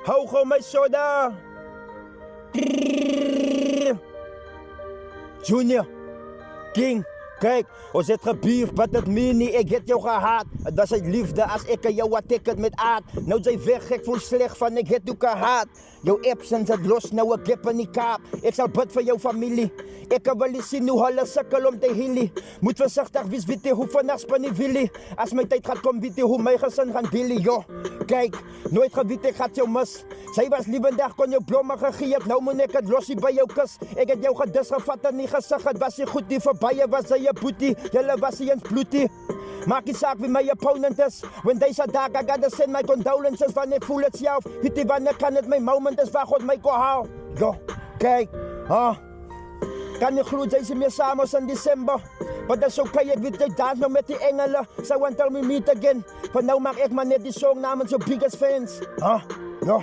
Hou gauw my soda. Junior, King, kijk, ons het gebief, wat het meer nie, ek het jou gehaat. Het was uit liefde as ek jou wat ek het met aard. Nou jy weg, ek voel sleg van ek het jou gehaat. Jou absence het los, nou ek heb in die kaap. Ek sal bid vir jou familie. Ek wil nie sien hoe hulle sukkel om te healie. Moet versigtig wees, weet jy hoe vannacht span die willie. As my tyd gaat kom, weet jy hoe my gesin gaan billie, jo. Kijk, nooit geweet ek gaat jou mis. Sy was liebendag, kon jou blomme gegee het. Nou moet ek het losie by jou kus. Ek het jou gedis gevat in die gesig. Het was jy goed, die voorbije was sy je boetie. Julle was jy eens bloedie. Maak nie saak wie my opponent is. When they said that, I gotta send my condolences. Wanneer ek voel het self, weet jy wanneer kan het my moment is waar God my kon haal. Jo, kijk, kan jy glo, jy sê meer saam ons in December. But that's okay, ek weet jy dans nou met die engele. So until we meet again. Van nou maak ek maar net die song namens jou biggest fans. Jo.